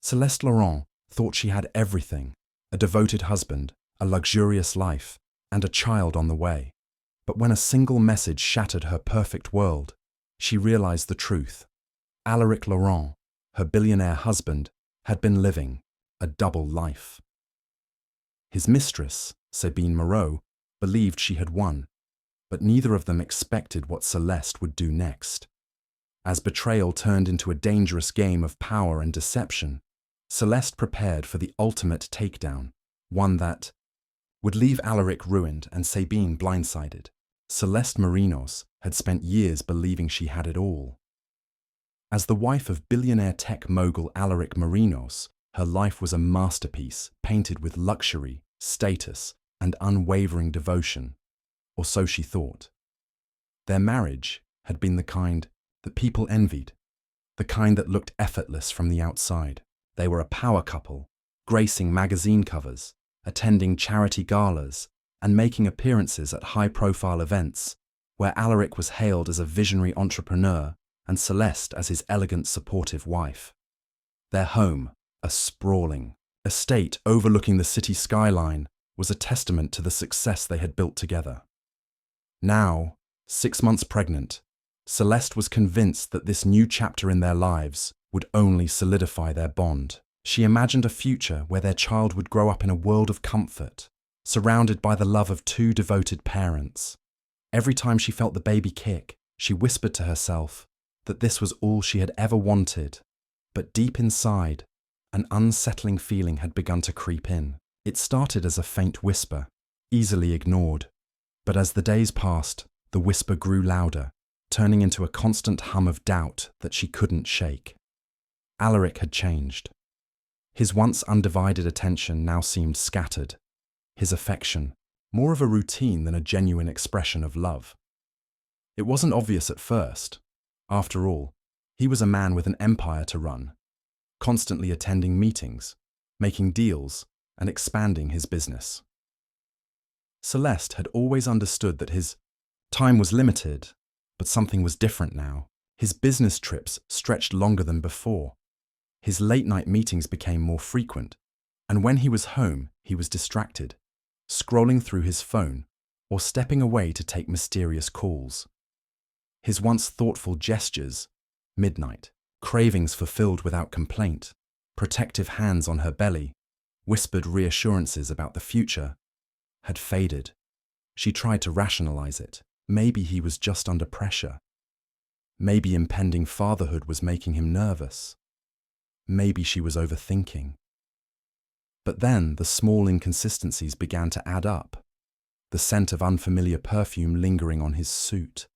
Celeste Laurent thought she had everything: a devoted husband, a luxurious life, and a child on the way. But when a single message shattered her perfect world, she realized the truth. Alaric Laurent, her billionaire husband, had been living a double life. His mistress, Sabine Moreau, believed she had won, but neither of them expected what Celeste would do next. As betrayal turned into a dangerous game of power and deception, Celeste prepared for the ultimate takedown, one that would leave Alaric ruined and Sabine blindsided. Celeste Marinos had spent years believing she had it all. As the wife of billionaire tech mogul Alaric Marinos, her life was a masterpiece painted with luxury, status, and unwavering devotion, or so she thought. Their marriage had been the kind that people envied, the kind that looked effortless from the outside. They were a power couple, gracing magazine covers, attending charity galas, and making appearances at high-profile events, where Alaric was hailed as a visionary entrepreneur and Celeste as his elegant, supportive wife. Their home, a sprawling estate overlooking the city skyline, was a testament to the success they had built together. Now, 6 months pregnant, Celeste was convinced that this new chapter in their lives would only solidify their bond. She imagined a future where their child would grow up in a world of comfort, surrounded by the love of 2 devoted parents. Every time she felt the baby kick, she whispered to herself that this was all she had ever wanted. But deep inside, an unsettling feeling had begun to creep in. It started as a faint whisper, easily ignored. But as the days passed, the whisper grew louder, turning into a constant hum of doubt that she couldn't shake. Alaric had changed. His once undivided attention now seemed scattered, his affection more of a routine than a genuine expression of love. It wasn't obvious at first. After all, he was a man with an empire to run, constantly attending meetings, making deals, and expanding his business. Celeste had always understood that his time was limited, but something was different now. His business trips stretched longer than before. His late-night meetings became more frequent, and when he was home, he was distracted, scrolling through his phone or stepping away to take mysterious calls. His once thoughtful gestures, midnight, cravings fulfilled without complaint, protective hands on her belly, whispered reassurances about the future, had faded. She tried to rationalize it. Maybe he was just under pressure. Maybe impending fatherhood was making him nervous. Maybe she was overthinking. But then the small inconsistencies began to add up. The scent of unfamiliar perfume lingering on his suit,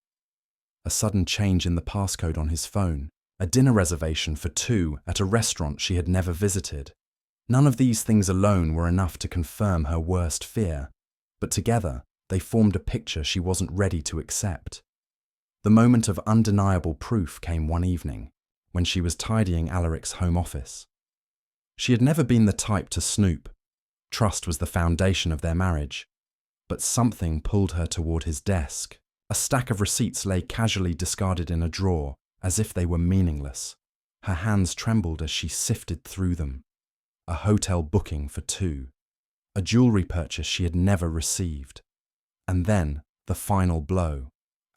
a sudden change in the passcode on his phone, a dinner reservation for 2 at a restaurant she had never visited. None of these things alone were enough to confirm her worst fear, but together they formed a picture she wasn't ready to accept. The moment of undeniable proof came one evening, when she was tidying Alaric's home office. She had never been the type to snoop. Trust was the foundation of their marriage. But something pulled her toward his desk. A stack of receipts lay casually discarded in a drawer, as if they were meaningless. Her hands trembled as she sifted through them. A hotel booking for 2. A jewelry purchase she had never received. And then, the final blow.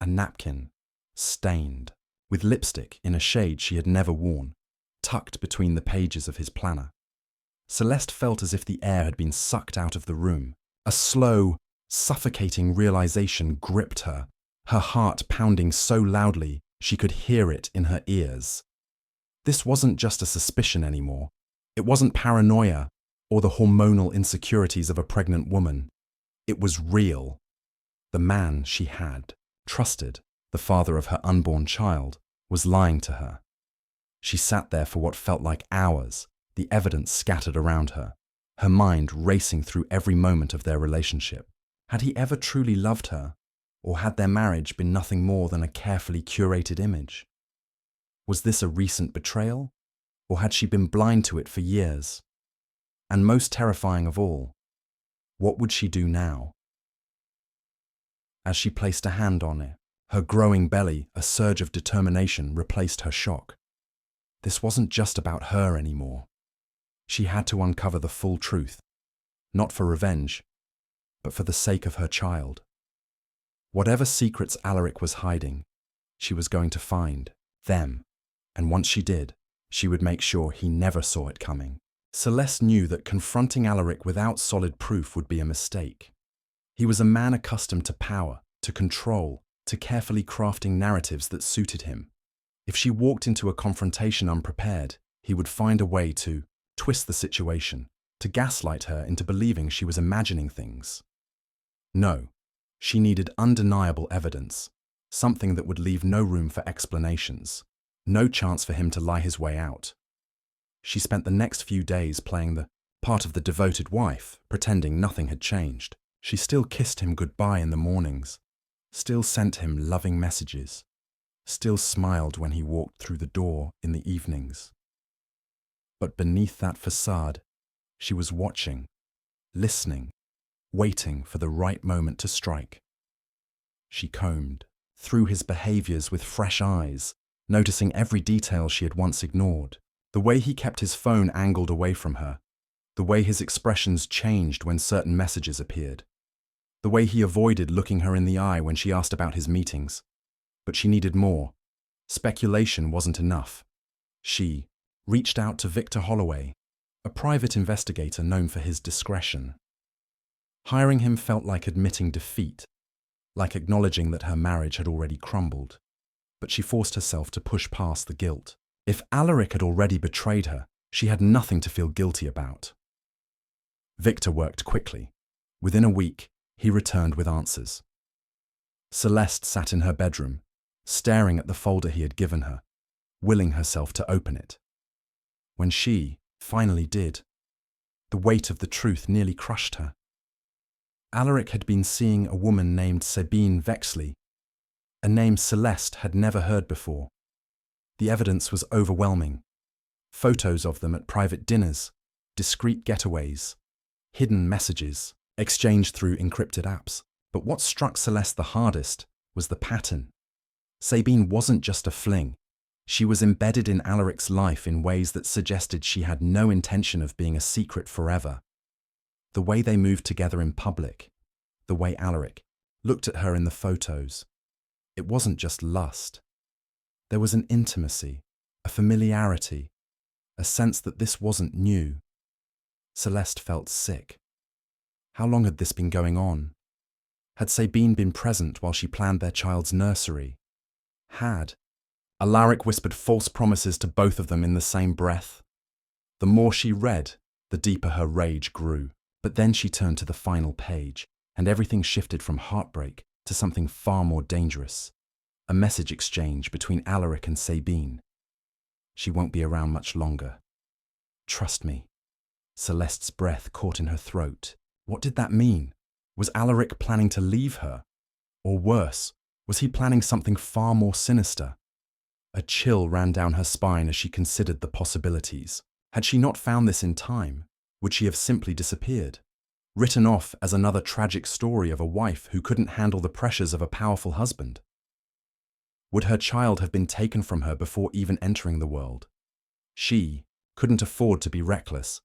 A napkin, stained, with lipstick in a shade she had never worn, tucked between the pages of his planner. Celeste felt as if the air had been sucked out of the room. A slow, suffocating realization gripped her, her heart pounding so loudly she could hear it in her ears. This wasn't just a suspicion anymore. It wasn't paranoia or the hormonal insecurities of a pregnant woman. It was real. The man she had trusted, the father of her unborn child, was lying to her. She sat there for what felt like hours, the evidence scattered around her, her mind racing through every moment of their relationship. Had he ever truly loved her, or had their marriage been nothing more than a carefully curated image? Was this a recent betrayal, or had she been blind to it for years? And most terrifying of all, what would she do now? As she placed a hand on it, her growing belly, a surge of determination replaced her shock. This wasn't just about her anymore. She had to uncover the full truth, not for revenge, but for the sake of her child. Whatever secrets Alaric was hiding, she was going to find them, and once she did, she would make sure he never saw it coming. Celeste knew that confronting Alaric without solid proof would be a mistake. He was a man accustomed to power, to control, to carefully crafting narratives that suited him. If she walked into a confrontation unprepared, he would find a way to twist the situation, to gaslight her into believing she was imagining things. No, she needed undeniable evidence, something that would leave no room for explanations, no chance for him to lie his way out. She spent the next few days playing the part of the devoted wife, pretending nothing had changed. She still kissed him goodbye in the mornings, still sent him loving messages, still smiled when he walked through the door in the evenings. But beneath that facade, she was watching, listening, waiting for the right moment to strike. She combed through his behaviors with fresh eyes, noticing every detail she had once ignored. The way he kept his phone angled away from her, the way his expressions changed when certain messages appeared, the way he avoided looking her in the eye when she asked about his meetings. But she needed more. Speculation wasn't enough. She reached out to Victor Holloway, a private investigator known for his discretion. Hiring him felt like admitting defeat, like acknowledging that her marriage had already crumbled. But she forced herself to push past the guilt. If Alaric had already betrayed her, she had nothing to feel guilty about. Victor worked quickly. Within a week, he returned with answers. Celeste sat in her bedroom, staring at the folder he had given her, willing herself to open it. When she finally did, the weight of the truth nearly crushed her. Alaric had been seeing a woman named Sabine Vexley, a name Celeste had never heard before. The evidence was overwhelming. Photos of them at private dinners, discreet getaways, hidden messages, exchanged through encrypted apps. But what struck Celeste the hardest was the pattern. Sabine wasn't just a fling. She was embedded in Alaric's life in ways that suggested she had no intention of being a secret forever. The way they moved together in public, the way Alaric looked at her in the photos, it wasn't just lust. There was an intimacy, a familiarity, a sense that this wasn't new. Celeste felt sick. How long had this been going on? Had Sabine been present while she planned their child's nursery? Had. Alaric whispered false promises to both of them in the same breath. The more she read, the deeper her rage grew. But then she turned to the final page, and everything shifted from heartbreak to something far more dangerous. A message exchange between Alaric and Sabine. She won't be around much longer. Trust me. Celeste's breath caught in her throat. What did that mean? Was Alaric planning to leave her? Or worse, was he planning something far more sinister? A chill ran down her spine as she considered the possibilities. Had she not found this in time, would she have simply disappeared? Written off as another tragic story of a wife who couldn't handle the pressures of a powerful husband? Would her child have been taken from her before even entering the world? She couldn't afford to be reckless.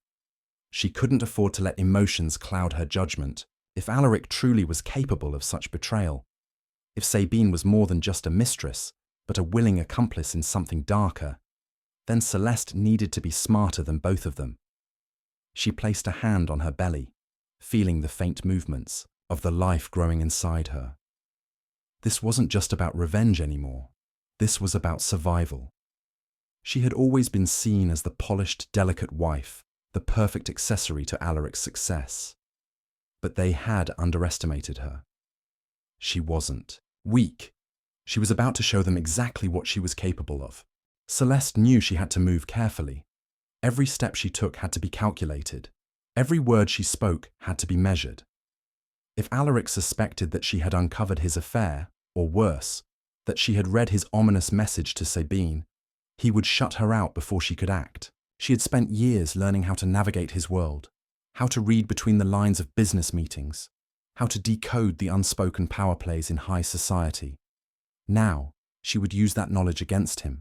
She couldn't afford to let emotions cloud her judgment. If Alaric truly was capable of such betrayal, if Sabine was more than just a mistress, but a willing accomplice in something darker, then Celeste needed to be smarter than both of them. She placed a hand on her belly, feeling the faint movements of the life growing inside her. This wasn't just about revenge anymore. This was about survival. She had always been seen as the polished, delicate wife, the perfect accessory to Alaric's success. But they had underestimated her. She wasn't weak. She was about to show them exactly what she was capable of. Celeste knew she had to move carefully. Every step she took had to be calculated. Every word she spoke had to be measured. If Alaric suspected that she had uncovered his affair, or worse, that she had read his ominous message to Sabine, he would shut her out before she could act. She had spent years learning how to navigate his world, how to read between the lines of business meetings, how to decode the unspoken power plays in high society. Now, she would use that knowledge against him.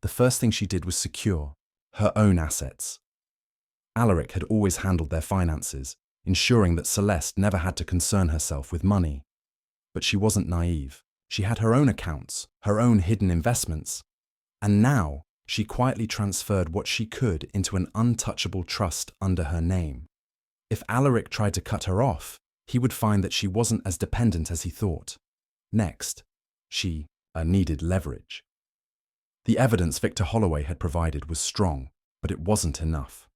The first thing she did was secure her own assets. Alaric had always handled their finances, ensuring that Celeste never had to concern herself with money. But she wasn't naive. She had her own accounts, her own hidden investments, and now she quietly transferred what she could into an untouchable trust under her name. If Alaric tried to cut her off, he would find that she wasn't as dependent as he thought. Next, she needed leverage. The evidence Victor Holloway had provided was strong, but it wasn't enough.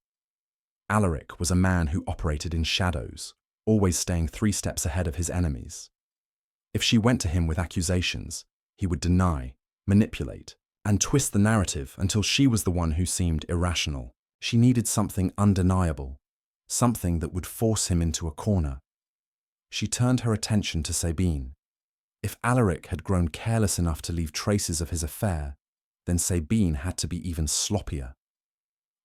Alaric was a man who operated in shadows, always staying 3 steps ahead of his enemies. If she went to him with accusations, he would deny, manipulate, and twist the narrative until she was the one who seemed irrational. She needed something undeniable, something that would force him into a corner. She turned her attention to Sabine. If Alaric had grown careless enough to leave traces of his affair, then Sabine had to be even sloppier.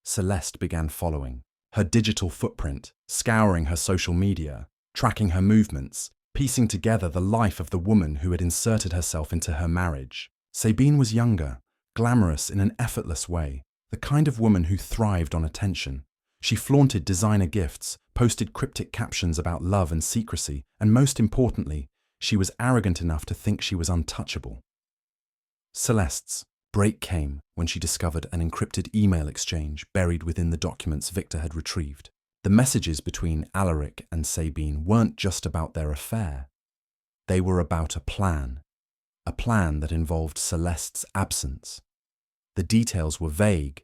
Celeste began following, her digital footprint, scouring her social media, tracking her movements, piecing together the life of the woman who had inserted herself into her marriage. Sabine was younger, glamorous in an effortless way, the kind of woman who thrived on attention. She flaunted designer gifts, posted cryptic captions about love and secrecy, and most importantly, she was arrogant enough to think she was untouchable. Celeste's break came when she discovered an encrypted email exchange buried within the documents Victor had retrieved. The messages between Alaric and Sabine weren't just about their affair. They were about a plan that involved Celeste's absence. The details were vague,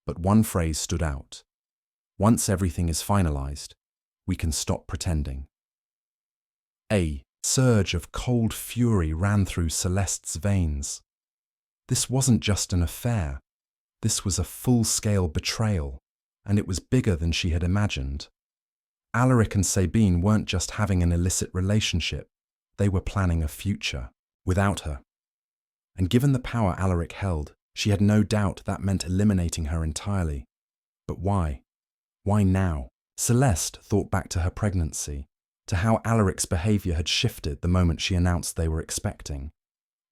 but one phrase stood out. Once everything is finalized, we can stop pretending. A surge of cold fury ran through Celeste's veins. This wasn't just an affair. This was a full-scale betrayal, and it was bigger than she had imagined. Alaric and Sabine weren't just having an illicit relationship. They were planning a future without her. And given the power Alaric held, she had no doubt that meant eliminating her entirely. But why? Why now? Celeste thought back to her pregnancy, to how Alaric's behavior had shifted the moment she announced they were expecting.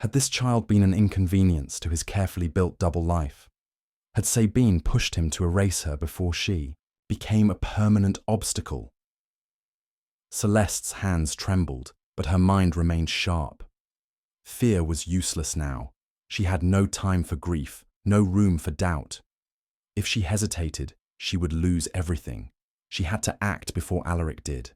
Had this child been an inconvenience to his carefully built double life? Had Sabine pushed him to erase her before she became a permanent obstacle? Celeste's hands trembled, but her mind remained sharp. Fear was useless now. She had no time for grief, no room for doubt. If she hesitated, she would lose everything. She had to act before Alaric did.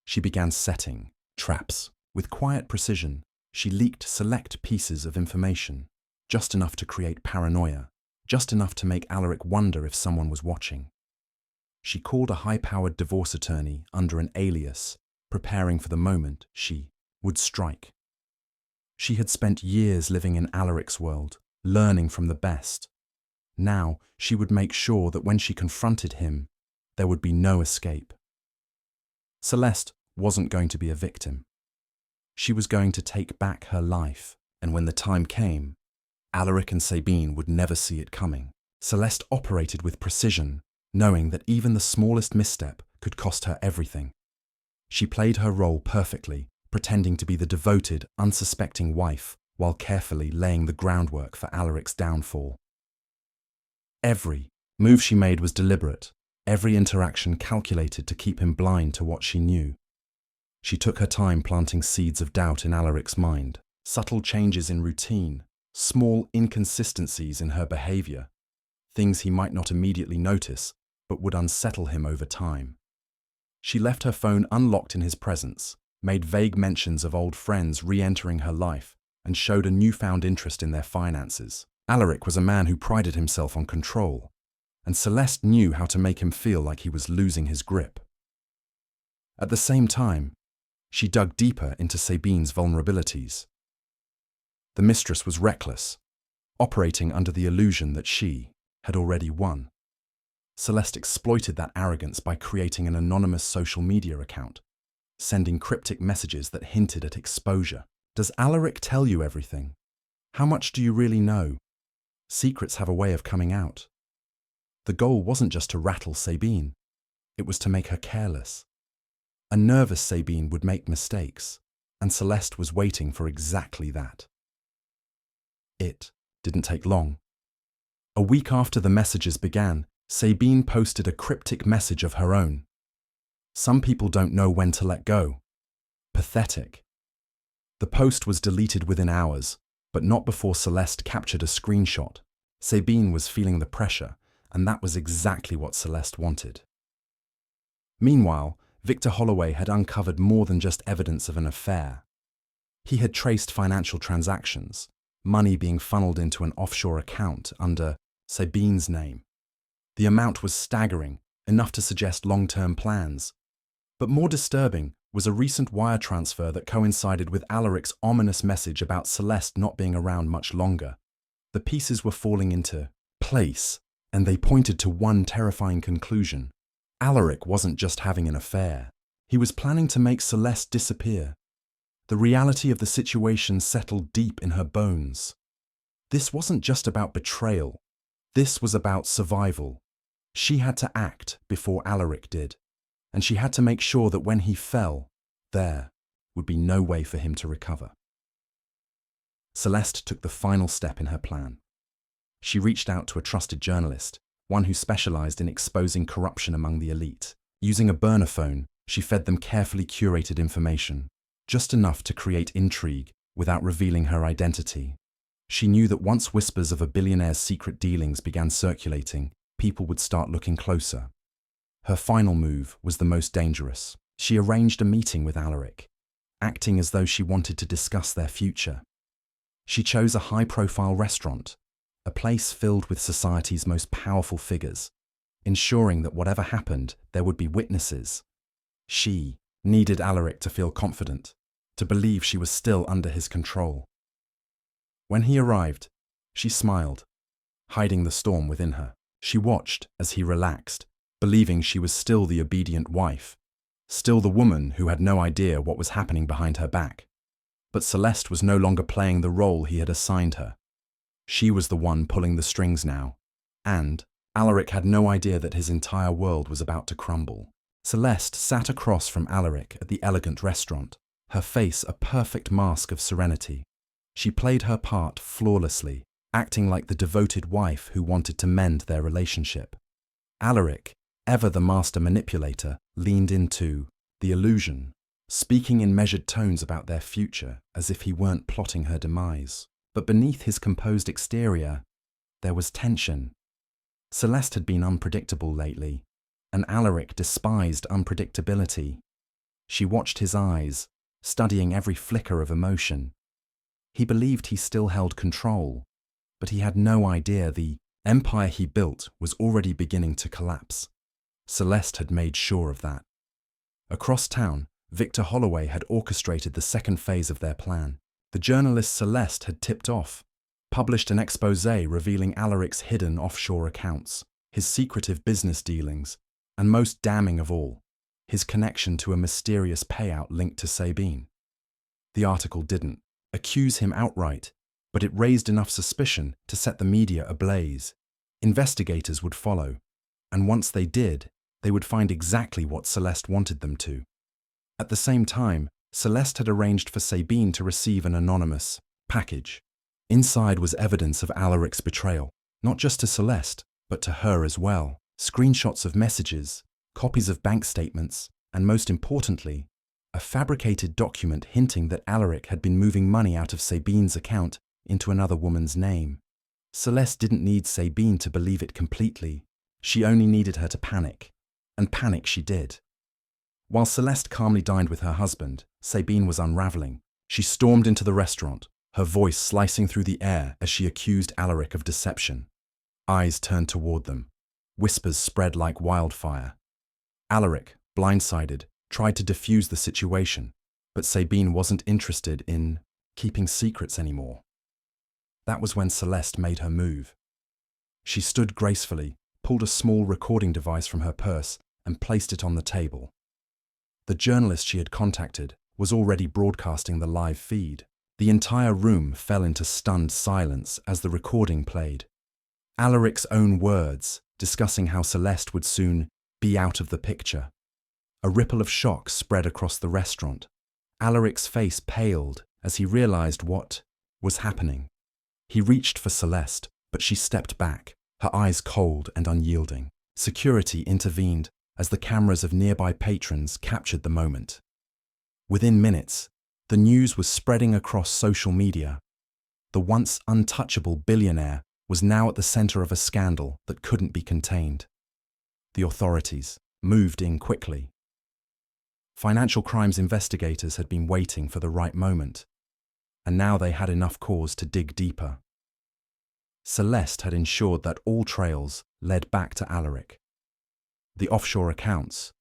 She began setting traps. With quiet precision, she leaked select pieces of information, just enough to create paranoia, just enough to make Alaric wonder if someone was watching. She called a high-powered divorce attorney under an alias, preparing for the moment she would strike. She had spent years living in Alaric's world, learning from the best. Now she would make sure that when she confronted him, there would be no escape. Celeste wasn't going to be a victim. She was going to take back her life, and when the time came, Alaric and Sabine would never see it coming. Celeste operated with precision, knowing that even the smallest misstep could cost her everything. She played her role perfectly, pretending to be the devoted, unsuspecting wife, while carefully laying the groundwork for Alaric's downfall. Every move she made was deliberate, every interaction calculated to keep him blind to what she knew. She took her time planting seeds of doubt in Alaric's mind, subtle changes in routine, small inconsistencies in her behavior, things he might not immediately notice, but would unsettle him over time. She left her phone unlocked in his presence, made vague mentions of old friends re-entering her life, and showed a newfound interest in their finances. Alaric was a man who prided himself on control, and Celeste knew how to make him feel like he was losing his grip. At the same time, she dug deeper into Sabine's vulnerabilities. The mistress was reckless, operating under the illusion that she had already won. Celeste exploited that arrogance by creating an anonymous social media account, sending cryptic messages that hinted at exposure. Does Alaric tell you everything? How much do you really know? Secrets have a way of coming out. The goal wasn't just to rattle Sabine, it was to make her careless. A nervous Sabine would make mistakes, and Celeste was waiting for exactly that. It didn't take long. A week after the messages began, Sabine posted a cryptic message of her own. Some people don't know when to let go. Pathetic. The post was deleted within hours, but not before Celeste captured a screenshot. Sabine was feeling the pressure, and that was exactly what Celeste wanted. Meanwhile, Victor Holloway had uncovered more than just evidence of an affair. He had traced financial transactions, money being funneled into an offshore account under Sabine's name. The amount was staggering, enough to suggest long-term plans. But more disturbing was a recent wire transfer that coincided with Alaric's ominous message about Celeste not being around much longer. The pieces were falling into place, and they pointed to one terrifying conclusion. Alaric wasn't just having an affair. He was planning to make Celeste disappear. The reality of the situation settled deep in her bones. This wasn't just about betrayal. This was about survival. She had to act before Alaric did, and she had to make sure that when he fell, there would be no way for him to recover. Celeste took the final step in her plan. She reached out to a trusted journalist, one who specialized in exposing corruption among the elite. Using a burner phone, she fed them carefully curated information, just enough to create intrigue without revealing her identity. She knew that once whispers of a billionaire's secret dealings began circulating, people would start looking closer. Her final move was the most dangerous. She arranged a meeting with Alaric, acting as though she wanted to discuss their future. She chose a high-profile restaurant, a place filled with society's most powerful figures, ensuring that whatever happened, there would be witnesses. She needed Alaric to feel confident, to believe she was still under his control. When he arrived, she smiled, hiding the storm within her. She watched as he relaxed, believing she was still the obedient wife, still the woman who had no idea what was happening behind her back. But Celeste was no longer playing the role he had assigned her. She was the one pulling the strings now, and Alaric had no idea that his entire world was about to crumble. Celeste sat across from Alaric at the elegant restaurant, her face a perfect mask of serenity. She played her part flawlessly, acting like the devoted wife who wanted to mend their relationship. Alaric, ever the master manipulator, leaned into the illusion, speaking in measured tones about their future as if he weren't plotting her demise. But beneath his composed exterior, there was tension. Celeste had been unpredictable lately, and Alaric despised unpredictability. She watched his eyes, studying every flicker of emotion. He believed he still held control, but he had no idea the empire he built was already beginning to collapse. Celeste had made sure of that. Across town, Victor Holloway had orchestrated the second phase of their plan. The journalist Celeste had tipped off, published an exposé revealing Alaric's hidden offshore accounts, his secretive business dealings, and most damning of all, his connection to a mysterious payout linked to Sabine. The article didn't accuse him outright, but it raised enough suspicion to set the media ablaze. Investigators would follow, and once they did, they would find exactly what Celeste wanted them to. At the same time, Celeste had arranged for Sabine to receive an anonymous package. Inside was evidence of Alaric's betrayal, not just to Celeste, but to her as well. Screenshots of messages, copies of bank statements, and most importantly, a fabricated document hinting that Alaric had been moving money out of Sabine's account into another woman's name. Celeste didn't need Sabine to believe it completely. She only needed her to panic, and panic she did. While Celeste calmly dined with her husband, Sabine was unraveling. She stormed into the restaurant, her voice slicing through the air as she accused Alaric of deception. Eyes turned toward them. Whispers spread like wildfire. Alaric, blindsided, tried to defuse the situation, but Sabine wasn't interested in keeping secrets anymore. That was when Celeste made her move. She stood gracefully, pulled a small recording device from her purse, and placed it on the table. The journalist she had contacted was already broadcasting the live feed. The entire room fell into stunned silence as the recording played. Alaric's own words, discussing how Celeste would soon be out of the picture. A ripple of shock spread across the restaurant. Alaric's face paled as he realized what was happening. He reached for Celeste, but she stepped back, her eyes cold and unyielding. Security intervened as the cameras of nearby patrons captured the moment. Within minutes, the news was spreading across social media. The once untouchable billionaire was now at the center of a scandal that couldn't be contained. The authorities moved in quickly. Financial crimes investigators had been waiting for the right moment, and now they had enough cause to dig deeper. Celeste had ensured that all trails led back to Alaric. The offshore accounts,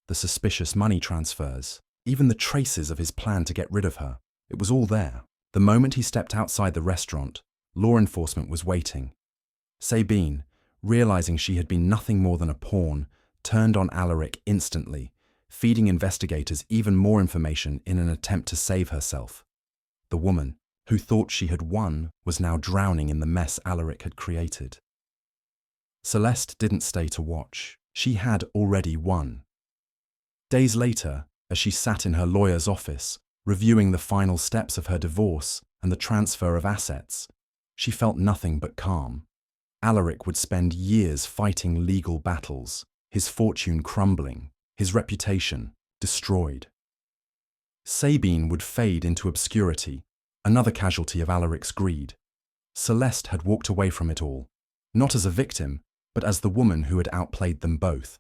the suspicious money transfers, even the traces of his plan to get rid of her, it was all there. The moment he stepped outside the restaurant, law enforcement was waiting. Sabine, realizing she had been nothing more than a pawn, turned on Alaric instantly, feeding investigators even more information in an attempt to save herself. The woman, who thought she had won, was now drowning in the mess Alaric had created. Celeste didn't stay to watch. She had already won. Days later, as she sat in her lawyer's office, reviewing the final steps of her divorce and the transfer of assets, she felt nothing but calm. Alaric would spend years fighting legal battles, his fortune crumbling, his reputation destroyed. Sabine would fade into obscurity, another casualty of Alaric's greed. Celeste had walked away from it all, not as a victim, but as the woman who had outplayed them both.